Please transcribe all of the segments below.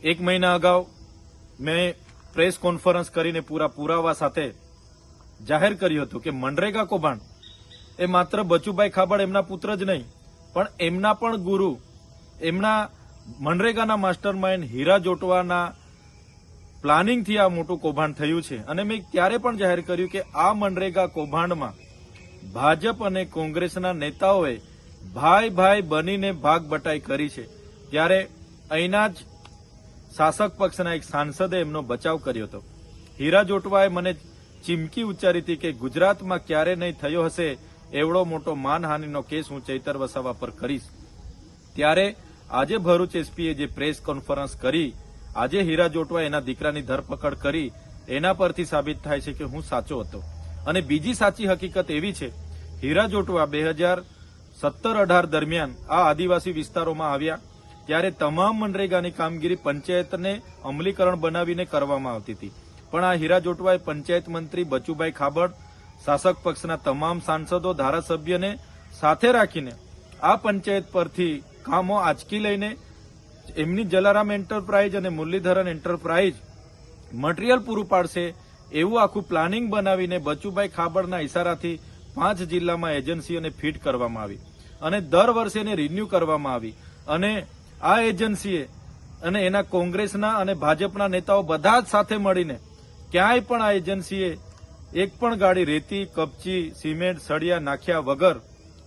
એક મહિના અગાઉ મેં પ્રેસ કોન્ફરન્સ કરીને પૂરા પુરાવા સાથે જાહેર કર્યું હતું કે મનરેગા કૌભાંડ એ માત્ર બચુભાઈ ખાબડ એમના પુત્ર જ નહીં, પણ એમના પણ ગુરુ, એમના મનરેગાના માસ્ટર માઇન્ડ હીરા જોટવાના પ્લાનિંગથી આ મોટું કૌભાંડ થયું છે. અને મેં ત્યારે પણ જાહેર કર્યું કે આ મનરેગા કૌભાંડમાં ભાજપ અને કોંગ્રેસના નેતાઓએ ભાઈ ભાઈ બનીને ભાગ બટાઈ કરી છે. ત્યારે અહીંના જ શાસક પક્ષના એક સાંસદે એમનો બચાવ કર્યો હતો. હીરા જોટવાએ મને ચીમકી ઉચ્ચારી હતી કે ગુજરાતમાં ક્યારે નહીં થયો હશે એવડો મોટો માનહાનિનો કેસ હું ચૈતર વસાવા પર કરીશ. ત્યારે આજે ભરૂચ એસપીએ જે પ્રેસ કોન્ફરન્સ કરી, આજે હીરા જોટવા એના દીકરાની ધરપકડ કરી, એના પરથી સાબિત થાય છે કે હું સાચો હતો. અને બીજી સાચી હકીકત એવી છે, હીરા જોટવા 2017-18 દરમિયાન આ આદિવાસી વિસ્તારોમાં આવ્યા ત્યારે તમામ મનરેગાની કામગીરી પંચાયતને અમલીકરણ બનાવીને કરવામાં આવતી હતી. પણ આ હીરા જોટવાએ પંચાયત મંત્રી બચુભાઈ ખાબડ, શાસક પક્ષના તમામ સાંસદો, ધારાસભ્યને સાથે રાખીને આ પંચાયત પરથી કામો આંચકી લઈને એમની જલારામ એન્ટરપ્રાઇઝ અને મુરલીધરન એન્ટરપ્રાઇઝ મટીરીયલ પૂરું પાડશે એવું આખું પ્લાનિંગ બનાવીને બચુભાઈ ખાબડના ઇશારાથી 5 જિલ્લામાં એજન્સીઓને ફીટ કરવામાં આવી અને દર વર્ષે એને રિન્યુ કરવામાં આવી. અને આ એજન્સીએ અને એના કોંગ્રેસના અને ભાજપના નેતાઓ બધા જ સાથે મળીને ક્યાંય પણ આ એજન્સીએ એક પણ ગાડી રેતી, કપચી, સિમેન્ટ, સળિયા નાખ્યા વગર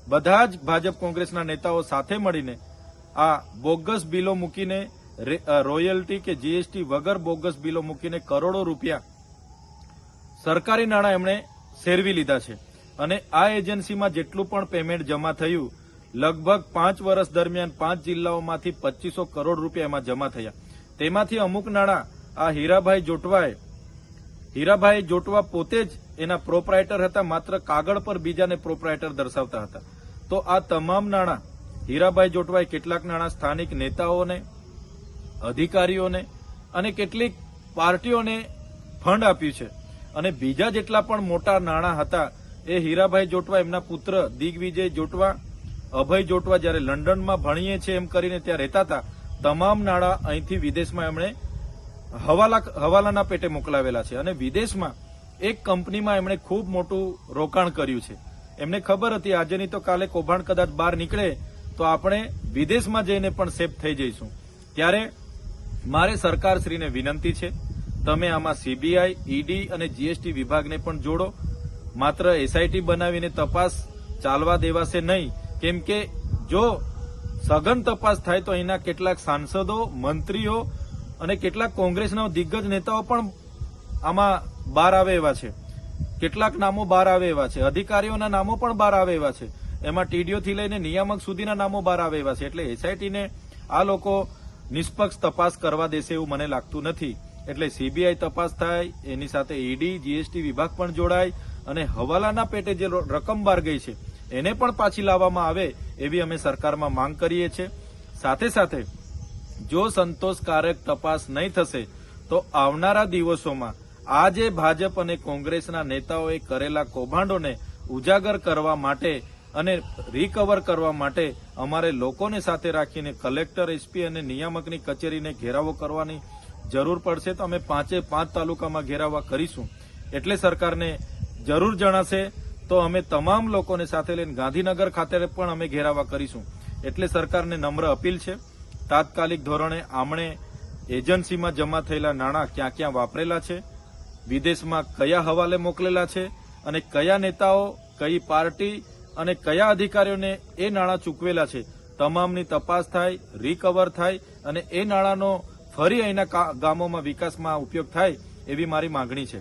બધા જ ભાજપ કોંગ્રેસના નેતાઓ સાથે મળીને આ બોગસ બિલો મૂકીને, રોયલ્ટી કે જીએસટી વગર બોગસ બિલો મૂકીને કરોડો રૂપિયા સરકારી નાણાં એમણે સેરવી લીધા છે. અને આ એજન્સીમાં જેટલું પણ પેમેન્ટ જમા થયું, લગભગ 5 વર્ષ દરમિયાન 5 જિલ્લાઓમાંથી 2500 કરોડ રૂપિયા એમાં જમા થયા. તેમાંથી અમુક નાણાં આ હીરાભાઈ જોટવા પોતે જ એના પ્રોપરાઇટર હતા, માત્ર કાગળ પર બીજાને પ્રોપરાઇટર દર્શાવતા હતા. તો આ તમામ નાણાં હીરાભાઈ જોટવાએ કેટલાક નાણાં સ્થાનિક નેતાઓને, અધિકારીઓને અને કેટલીક પાર્ટીઓને ફંડ આપ્યું છે. અને બીજા જેટલા પણ મોટા નાણાં હતા એ હીરાભાઈ જોટવા, એમના પુત્ર દિગ્વિજય જોટવા, અભય જોટવા જ્યારે લંડનમાં ભણીએ છે એમ કરીને ત્યાં રહેતા હતા, તમામ નાણાં અહીંથી વિદેશમાં એમણે હવાલાના પેટે મોકલાવેલા છે. અને વિદેશમાં એક કંપનીમાં એમણે ખૂબ મોટું રોકાણ કર્યું છે. એમને ખબર હતી આજે નહીં તો કાલે કૌભાંડ કદાચ બહાર નીકળે તો આપણે વિદેશમાં જઈને પણ સેફ થઈ જઈશું. ત્યારે મારે સરકારશ્રીને વિનંતી છે, તમે આમાં સીબીઆઈ, ઈડી અને જીએસટી વિભાગને પણ જોડો. માત્ર એસઆઈટી બનાવીને તપાસ ચાલવા દેવાશે નહીં, કેમ કે જો સઘન તપાસ થાય તો અહીંના કેટલાક સાંસદો, મંત્રીઓ અને કેટલાક કોંગ્રેસના દિગ્ગજ નેતાઓ પણ આમાં બહાર આવે એવા છે. કેટલાક નામો બહાર આવે એવા છે, અધિકારીઓના નામો પણ બહાર આવે એવા છે. એમાં ટીડીઓથી લઈને નિયામક સુધીના નામો બહાર આવે એવા છે. એટલે એસઆઈટીને આ લોકો નિષ્પક્ષ તપાસ કરવા દેશે એવું મને લાગતું નથી. એટલે સીબીઆઈ તપાસ થાય, એની સાથે ઈડી, જીએસટી વિભાગ પણ જોડાય અને હવાલાના પેટે જે રકમ બહાર ગઈ છે એને પણ પાછી લાવવામાં આવે એવી અમે સરકારમાં માંગ કરીએ છીએ. સાથે સાથે જો સંતોષકારક તપાસ નહીં થશે તો આવનારા દિવસોમાં આ જે ભાજપ અને કોંગ્રેસના નેતાઓએ કરેલા કૌભાંડોને ઉજાગર કરવા માટે અને રિકવર કરવા માટે અમારે લોકોને સાથે રાખીને કલેક્ટર, એસપી અને નિયામકની કચેરીને ઘેરાવો કરવાની જરૂર પડશે. તો અમે 5 તાલુકામાં ઘેરાવા કરીશું. એટલે સરકારને જરૂર જણાશે તો અમે તમામ લોકોને સાથે લઈને ગાંધીનગર ખાતે પણ અમે ઘેરાવા કરીશું. એટલે સરકારને નમ્ર અપીલ છે, તાત્કાલિક ધોરણે આમણે એજન્સીમાં જમા થયેલા નાણાં ક્યાં ક્યાં વાપરેલા છે, વિદેશમાં કયા હવાલે મોકલેલા છે અને કયા નેતાઓ, કઈ પાર્ટી અને કયા અધિકારીઓને એ નાણાં ચૂકવેલા છે, તમામની તપાસ થાય, રિકવર થાય અને એ નાણાંનો ફરી અહીંના ગામોમાં વિકાસમાં ઉપયોગ થાય એવી મારી માંગણી છે.